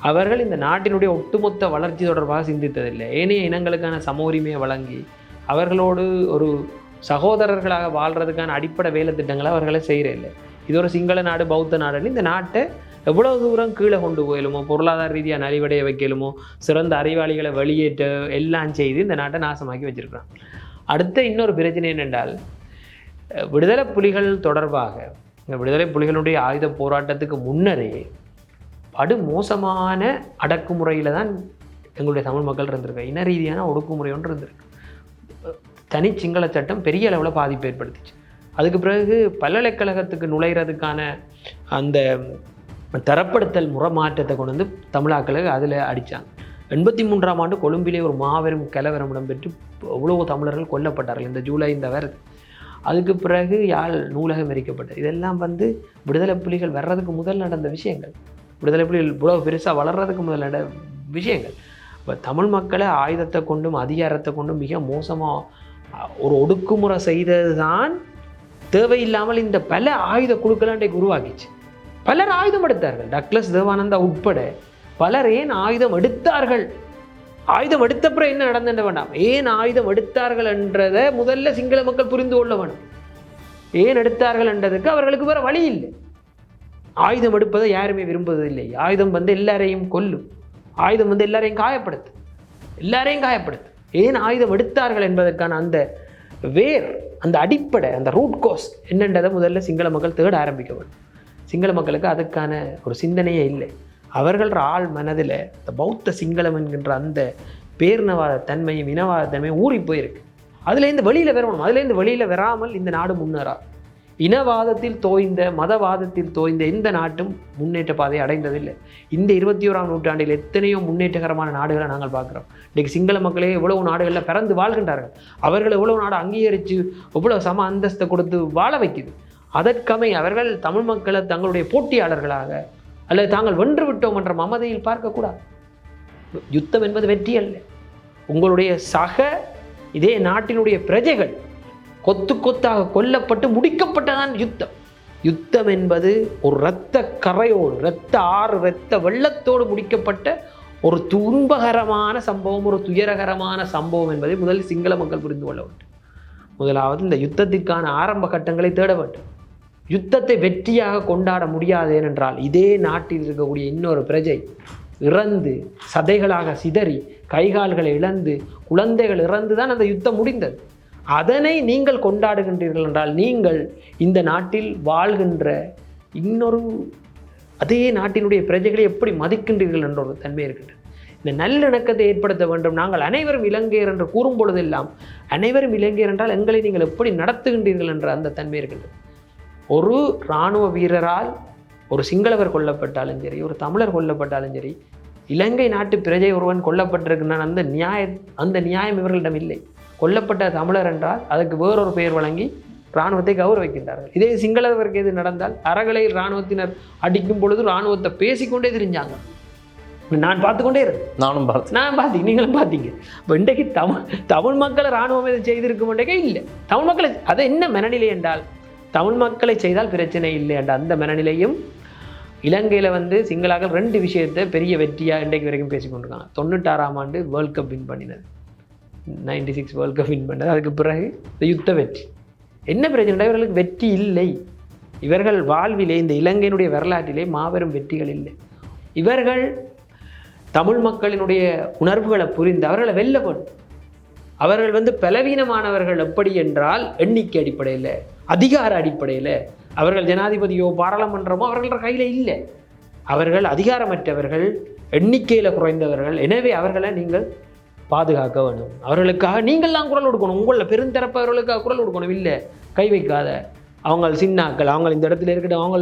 அவர்கள் இந்த நாட்டினுடைய ஒட்டுமொத்த வளர்ச்சி தொடர்பாக சிந்தித்ததில்லை. ஏனைய இனங்களுக்கான சம உரிமையை வழங்கி அவர்களோடு ஒரு சகோதரர்களாக வாழ்கிறதுக்கான அடிப்படை வேலை திட்டங்களை அவர்களை செய்கிறதில்லை. இது ஒரு சிங்கள நாடு, பௌத்த நாடுன்னு இந்த நாட்டை எவ்வளோ தூரம் கீழே கொண்டு போயிலுமோ, பொருளாதார ரீதியாக நலிவடைய வைக்கலுமோ, சிறந்த அறிவாளிகளை வெளியேற்ற எல்லாம் செய்து இந்த நாட்டை நாசமாக்கி வச்சிருக்கிறான். அடுத்த இன்னொரு பிரச்சனை என்னென்றால், விடுதலை புலிகள் தொடர்பாக இந்த விடுதலை புலிகளுடைய ஆயுத போராட்டத்துக்கு முன்னரே படு மோசமான அடக்குமுறையில் தான் எங்களுடைய தமிழ் மக்கள் இருந்திருக்காங்க. இன ரீதியான ஒடுக்குமுறை ஒன்று இருந்திருக்கு. தனி சிங்கள சட்டம் பெரிய அளவில் பாதிப்பு ஏற்படுத்திச்சு. அதுக்கு பிறகு பல்கலைக்கழகத்துக்கு நுழைகிறதுக்கான அந்த தரப்படுத்தல் முறமாற்றத்தை கொண்டு வந்து தமிழாக்களுக்கு அதில் அடித்தாங்க. 83ஆம் ஆண்டு கொழும்பிலே ஒரு மாபெரும் கலவரம் இடம்பெற்று எவ்வளோ தமிழர்கள் கொல்லப்பட்டார்கள். இந்த ஜூலை இந்த வருது. அதுக்கு பிறகு யாழ் நூலகம் எரிக்கப்பட்டது. இதெல்லாம் விடுதலை புலிகள் வர்றதுக்கு முதல் நடந்த விஷயங்கள். விடுதலை புலிகள் இவ்வளோ பெருசாக வளர்கிறதுக்கு முதல் நடந்த விஷயங்கள். இப்போ தமிழ் மக்களை ஆயுதத்தை கொண்டும் அதிகாரத்தை கொண்டும் மிக மோசமாக ஒரு ஒடுக்குமுறை செய்தது தான் தேவையில்லாமல் இந்த பல ஆயுத குழுக்கள் அன்றைக்கு உருவாக்கிச்சு. பலர் ஆயுதம் எடுத்தார்கள். டக்ளஸ் தேவானந்தா உட்பட பலர் ஏன் ஆயுதம் எடுத்தார்கள், ஆயுதம் எடுத்தப்புறம் என்ன நடந்துட வேண்டாம், ஏன் ஆயுதம் எடுத்தார்கள் என்றதை முதல்ல சிங்கள மக்கள் புரிந்து கொள்ள வேணும். ஏன் எடுத்தார்கள் என்றதுக்கு அவர்களுக்கு வேறு வழி இல்லை. ஆயுதம் எடுப்பதை யாருமே விரும்புவதில்லை. ஆயுதம் எல்லாரையும் கொல்லும், ஆயுதம் எல்லாரையும் காயப்படுத்து. ஏன் ஆயுதம் எடுத்தார்கள் என்பதற்கான அந்த வேர், அந்த அடிப்படை, அந்த ரூட் கோஸ் என்னன்றதை முதல்ல சிங்கள மக்கள் தேட ஆரம்பிக்க வேண்டும். சிங்கள மக்களுக்கு அதுக்கான ஒரு சிந்தனையே இல்லை. அவர்கள் ஆள் மனதில் இந்த பௌத்த சிங்களம் என்கின்ற அந்த பேரினவாத தன்மையும் இனவாத தன்மையும் ஊறி போயிருக்கு. அதுலேருந்து வெளியில் வரணும். அதுலேருந்து வெளியில் வராமல் இந்த நாடு முன்னேறா. இனவாதத்தில் தோய்ந்த, மதவாதத்தில் தோய்ந்த எந்த நாட்டும் முன்னேற்ற பாதையை அடைந்ததில்லை. இந்த 21ஆம் நூற்றாண்டில் எத்தனையோ முன்னேற்றகரமான நாடுகளை நாங்கள் பார்க்குறோம். இன்றைக்கு சிங்கள மக்களே எவ்வளவு நாடுகளில் பிறந்து வாழ்கின்றார்கள். அவர்கள் எவ்வளவு நாடு அங்கீகரித்து எவ்வளோ சம அந்தஸ்தை கொடுத்து வாழ வைக்குது. அதற்கமை அவர்கள் தமிழ் மக்களை தங்களுடைய போட்டியாளர்களாக, அல்லது தாங்கள் வென்று விட்டோம் என்ற மமதையில் பார்க்கக்கூடாது. யுத்தம் என்பது வெற்றி அல்ல. உங்களுடைய சக இதே நாட்டினுடைய பிரஜைகள் கொத்து கொத்தாக கொல்லப்பட்டு முடிக்கப்பட்டதான் யுத்தம். யுத்தம் என்பது ஒரு இரத்த கரையோடு, இரத்த ஆறு, இரத்த வெள்ளத்தோடு முடிக்கப்பட்ட ஒரு துன்பகரமான சம்பவம், ஒரு துயரகரமான சம்பவம் என்பதை முதலில் சிங்கள மக்கள் புரிந்து கொள்ள வேண்டும். முதலாவது இந்த யுத்தத்திற்கான ஆரம்ப கட்டங்களை தேட வேண்டும். யுத்தத்தை வெற்றியாக கொண்டாட முடியாது ஏனென்றால் இதே நாட்டில் இருக்கக்கூடிய இன்னொரு பிரஜை இறந்து சதைகளாக சிதறி கைகால்களை இழந்து குழந்தைகள் இறந்து தான் அந்த யுத்தம் முடிந்தது. அதனை நீங்கள் கொண்டாடுகின்றீர்கள் என்றால் நீங்கள் இந்த நாட்டில் வாழ்கின்ற இன்னொரு அதே நாட்டினுடைய பிரஜைகளை எப்படி மதிக்கின்றீர்கள் என்ற ஒரு தன்மை இருக்கின்றது. இந்த நல்லிணக்கத்தை ஏற்படுத்த வேண்டும். நாங்கள் அனைவரும் இலங்கையர் என்று கூறும் பொழுதெல்லாம் அனைவரும் இலங்கையர் என்றால் எங்களை நீங்கள் எப்படி நடத்துகின்றீர்கள் என்ற அந்த தன்மை இருக்கின்றது. ஒரு இராணுவ வீரரால் ஒரு சிங்களவர் கொல்லப்பட்டாலும் சரி, ஒரு தமிழர் கொல்லப்பட்டாலும் சரி, இலங்கை நாட்டு பிரஜை ஒருவன் கொல்லப்பட்டிருக்கிறான், அந்த நியாயம் இவர்களிடம் இல்லை. கொல்லப்பட்ட தமிழர் என்றால் அதுக்கு வேறொரு பெயர் வழங்கி இராணுவத்தை கௌரவிக்கின்றார்கள். இதே சிங்களவருக்கு எது நடந்தால் அறகலையில் இராணுவத்தினர் அடிக்கும் பொழுது இராணுவத்தை பேசிக்கொண்டே தெரிஞ்சாங்க. நான் பார்த்துக்கொண்டே இருக்கேன். நான் பார்த்தீங்க, நீங்களும் பார்த்தீங்க. இப்போ இன்றைக்கு தமிழ் மக்களை இராணுவம் எது செய்திருக்கும்ன்றே இல்லை. தமிழ் மக்களை அதை என்ன மனநிலை என்றால் தமிழ் மக்களை செய்தால் பிரச்சனை இல்லை என்ற அந்த மனநிலையும் இலங்கையில் சிங்களாக்கள் 2 விஷயத்தை பெரிய வெற்றியாக இன்றைக்கு வரைக்கும் பேசிக்கொண்டிருக்காங்க. 96ஆம் ஆண்டு வேர்ல்ட் கப் வின் பண்ணினது, 96 வேர்ல்ட் கப் வின் பண்ணது. அதுக்கு பிறகு இந்த யுத்த வெற்றி. என்ன பிரச்சனை? இவர்களுக்கு வெற்றி இல்லை. இவர்கள் வாழ்விலே இந்த இலங்கையினுடைய வரலாற்றிலே மாபெரும் வெற்றிகள் இல்லை. இவர்கள் தமிழ் மக்களினுடைய உணர்வுகளை புரிந்து அவர்களை வெல்லப்படும். அவர்கள் பலவீனமானவர்கள் எப்படி என்றால் எண்ணிக்கை அடிப்படையில், அதிகார அடிப்படையில். அவர்கள் ஜனாதிபதியோ பாராளுமன்றமோ அவர்கள கையில் இல்லை. அவர்கள் அதிகாரமற்றவர்கள், எண்ணிக்கையில் குறைந்தவர்கள். எனவே அவர்களை நீங்கள் பாதுகாக்க வேணும். அவர்களுக்காக நீங்கள்லாம் குரல் கொடுக்கணும். உங்களில் பெருந்தரப்பு அவர்களுக்காக குரல் கொடுக்கணும். இல்லை, கை வைக்காத, அவங்க சின்னாக்கள், அவங்க இந்த இடத்துல இருக்கட்டும், அவங்க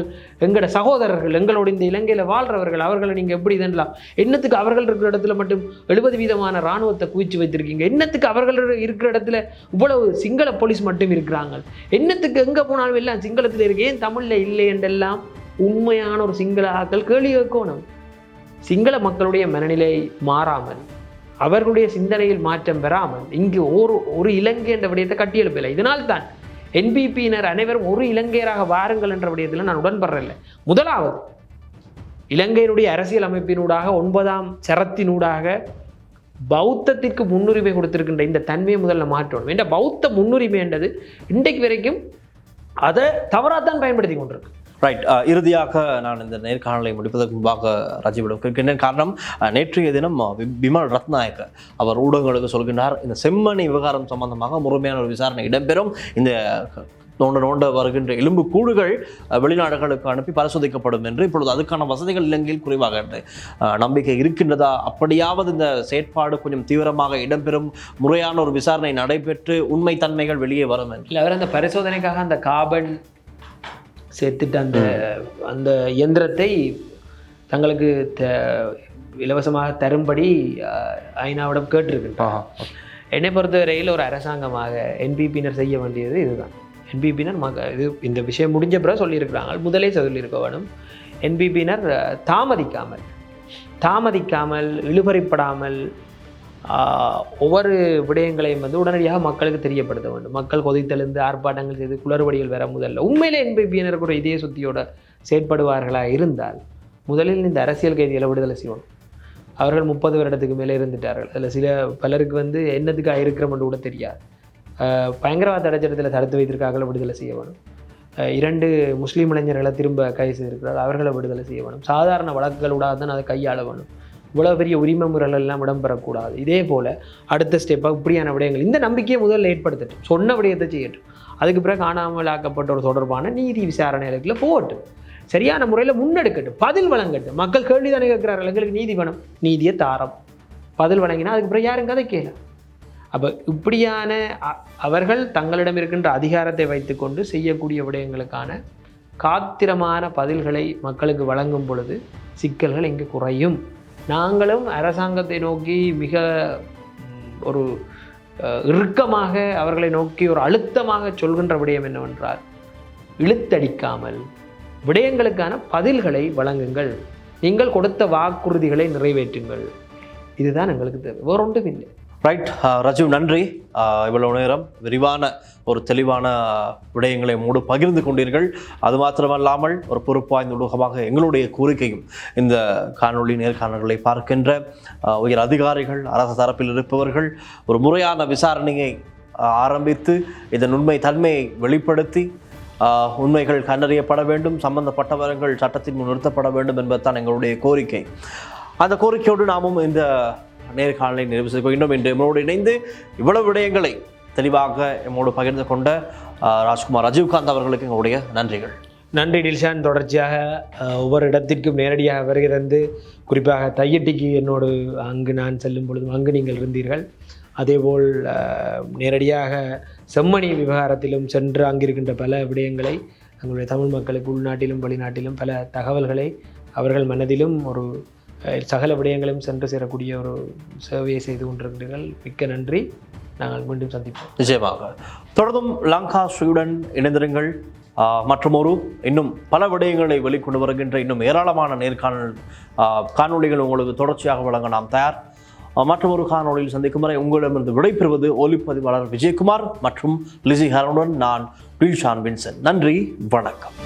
எங்களோட சகோதரர்கள், எங்களோட இந்த இலங்கையில் வாழ்கிறவர்கள், அவர்களை நீங்கள் எப்படி இதெல்லாம் என்னத்துக்கு அவர்கள் இருக்கிற இடத்துல மட்டும் 70% இராணுவத்தை குவிச்சு வைத்திருக்கீங்க? என்னத்துக்கு அவர்கள் இருக்கிற இடத்துல இவ்வளவு சிங்கள போலீஸ் மட்டும் இருக்கிறாங்க? என்னத்துக்கு எங்கே போனாலும் எல்லாம் சிங்களத்தில் இருக்கு, ஏன் தமிழில் இல்லை என்றெல்லாம் உண்மையான ஒரு சிங்கள ஆக்கள் கேள்வி கேட்கணும். சிங்கள மக்களுடைய மனநிலை மாறாமல், அவர்களுடைய சிந்தனையில் மாற்றம் பெறாமல் இங்கு ஒரு இலங்கை என்ற விடயத்தை கட்டியெழுப்பலை. இதனால்தான் என்பிபியினர் அனைவரும் ஒரு இலங்கையராக வாருங்கள் என்ற விடயத்தில் நான் உடன்படுறேன். முதலாவது இலங்கையினுடைய அரசியல் அமைப்பினூடாக 9ஆம் சரத்தினூடாக பௌத்தத்திற்கு முன்னுரிமை கொடுத்திருக்கின்ற இந்த தன்மையை முதல்ல மாற்றணும். என்ற பௌத்த முன்னுரிமை என்றது இன்றைக்கு வரைக்கும் அதை தவறாகத்தான் பயன்படுத்தி கொண்டிருக்கு. ரைட். இறுதியாக நான் இந்த நேர்காணலை முடிப்பதற்கு முன்பாக ராஜீவிடம் கேட்கின்றேன். காரணம், நேற்றைய தினம் பிமல் ரத்நாயக்க அவர் ஊடகங்களுக்கு சொல்கின்றார், இந்த செம்மணி விவகாரம் சம்பந்தமாக முழுமையான ஒரு விசாரணை இடம்பெறும். இந்த நோண்ட வருகின்ற எலும்பு கூடுகள் வெளிநாடுகளுக்கு அனுப்பி பரிசோதிக்கப்படும் என்று. இப்பொழுது அதுக்கான வசதிகள் இலங்கையில் குறைவாக நம்பிக்கை இருக்கின்றதா? அப்படியாவது இந்த செயற்பாடு கொஞ்சம் தீவிரமாக இடம்பெறும், முறையான ஒரு விசாரணை நடைபெற்று உண்மை தன்மைகள் வெளியே வரும் என்று. இல்லை, அவர் அந்த பரிசோதனைக்காக அந்த கார்பன் சேர்த்துட்டு அந்த இயந்திரத்தை தங்களுக்கு இலவசமாக தரும்படி ஐநாவிடம் கேட்டிருக்கின்றார். என்னை பொறுத்தவரையில் ஒரு அரசாங்கமாக என்பிபியினர் செய்ய வேண்டியது இதுதான். என்பிபியினர் இது இந்த விஷயம் முடிஞ்ச பிறகு சொல்லியிருக்கிறாங்க, முதலே சொல்லியிருக்க வேணும். என்பிபியினர் தாமதிக்காமல் இழுபறிப்படாமல் ஒவ்வொரு விடயங்களையும் உடனடியாக மக்களுக்கு தெரியப்படுத்த வேண்டும். மக்கள் கொதித்தெழுந்து ஆர்ப்பாட்டங்கள் செய்து குளறுபடிகள் வர முதல்ல உண்மையிலே என்பிபியினருக்கு ஒரு இதய சுத்தியோட செயற்படுவார்களாக இருந்தால் முதலில் இந்த அரசியல் கைதிகளை விடுதலை செய்யணும். அவர்கள் 30 வருடத்துக்கு மேலே இருந்துட்டார்கள். அதில் பலருக்கு என்னத்துக்காக இருக்கிறோம்னு கூட தெரியாது. பயங்கரவாத தடைச்சட்டத்தில் தடுத்து வைத்திருக்கார்கள், விடுதலை செய்ய வேணும். 2 முஸ்லீம் இளைஞர்களை திரும்ப கைது செய்திருக்கிறார்கள், அவர்களை விடுதலை செய்ய வேணும். சாதாரண வழக்குகளூடாக தான் அதை கையாள வேணும். இவ்வளோ பெரிய உரிமை முறைகள் எல்லாம் இடம்பெறக்கூடாது. இதே போல் அடுத்த ஸ்டெப்பாக இப்படியான விடயங்கள் இந்த நம்பிக்கையை முதல்ல ஏற்படுத்தட்டும், சொன்ன விடயத்தை செய்யட்டும். அதுக்கு பிறகு காணாமல் ஆக்கப்பட்ட ஒரு தொடர்பான நீதி விசாரணைகளுக்குள்ள போகட்டும், சரியான முறையில் முன்னெடுக்கட்டும், பதில் வழங்கட்டும். மக்கள் கேள்வி தானே கேட்குறார்கள், எங்களுக்கு நீதி வேணும், நீதியை தாரம், பதில் வழங்கினா அதுக்கு பிறகு யாரும் கதை கேட்கலாம். அப்போ இப்படியான அவர்கள் தங்களிடம் இருக்கின்ற அதிகாரத்தை வைத்துக்கொண்டு செய்யக்கூடிய விடயங்களுக்கான காத்திரமான பதில்களை மக்களுக்கு வழங்கும் பொழுது சிக்கல்கள் இங்கு குறையும். நாங்களும் அரசாங்கத்தை நோக்கி மிக ஒரு இறுக்கமாக அவர்களை நோக்கி ஒரு அழுத்தமாக சொல்கின்ற விடயம் என்னவென்றால், இழுத்தடிக்காமல் விடயங்களுக்கான பதில்களை வழங்குங்கள். நீங்கள் கொடுத்த வாக்குறுதிகளை நிறைவேற்றுங்கள். இதுதான் எங்களுக்கு தேவை, வேறொன்றும் இல்லை. ரைட் ரஜீவ், நன்றி. இவ்வளவு நேரம் விரிவான ஒரு தெளிவான விடயங்களை மூடு பகிர்ந்து கொண்டீர்கள். அது மாத்திரமல்லாமல் ஒரு பொறுப்பு வாய்ந்த ஊடகமாக எங்களுடைய கோரிக்கையும் இந்த காணொளி நேர்காணல்களை பார்க்கின்ற உயர் அதிகாரிகள், அரசு தரப்பில் இருப்பவர்கள் ஒரு முறையான விசாரணையை ஆரம்பித்து இதன் உண்மை தன்மையை வெளிப்படுத்தி உண்மைகள் கண்டறியப்பட வேண்டும், சம்பந்தப்பட்டவர்கள் சட்டத்தின் முன் நிறுத்தப்பட வேண்டும் என்பதுதான் எங்களுடைய கோரிக்கை. அந்த கோரிக்கையோடு நாமும் இந்த நேர்காணலை நிறைவு செய்து கொள்கின்றோம். இன்று எம்மோடு இணைந்து இவ்வளவு விடயங்களை தெளிவாக எம்மோடு பகிர்ந்து கொண்ட ராஜ்குமார் ரஜீவ்காந்த் அவர்களுக்கு எங்களுடைய நன்றிகள். நன்றி டில்ஷான். தொடர்ச்சியாக ஒவ்வொரு இடத்திற்கும் நேரடியாக வருகை தந்து, குறிப்பாக தையட்டிக்கு என்னோடு அங்கு நான் செல்லும் பொழுதும் அங்கு நீங்கள் இருந்தீர்கள். அதேபோல் நேரடியாக செம்மணி விவகாரத்திலும் சென்று அங்கிருக்கின்ற பல விடயங்களை எங்களுடைய தமிழ் மக்களுக்கு உள்நாட்டிலும் வெளிநாட்டிலும் பல தகவல்களை அவர்கள் மனதிலும் ஒரு சகல விடயங்களையும் சென்று சேரக்கூடிய ஒரு சேவையை செய்து கொண்டிருக்கிறீர்கள். மிக்க நன்றி. நாங்கள் மீண்டும் சந்திப்போம். நிச்சயமாக தொடர்ந்தும் லங்கா ஸ்ரீயுடன் இணைந்திருங்கள். மற்றும் இன்னும் பல விடயங்களை வெளிக்கொண்டு வருகின்ற இன்னும் ஏராளமான காணொளிகள் உங்களுக்கு தொடர்ச்சியாக வழங்க நாம் தயார். மற்றும் ஒரு காணொளியில் சந்திக்கும் வரை உங்களிடமிருந்து விடைபெறுவது ஒலிப்பதிவாளர் விஜயகுமார் மற்றும் லிசி ஹரனுடன் நான் டில்ஷான் வின்சென்ட். நன்றி, வணக்கம்.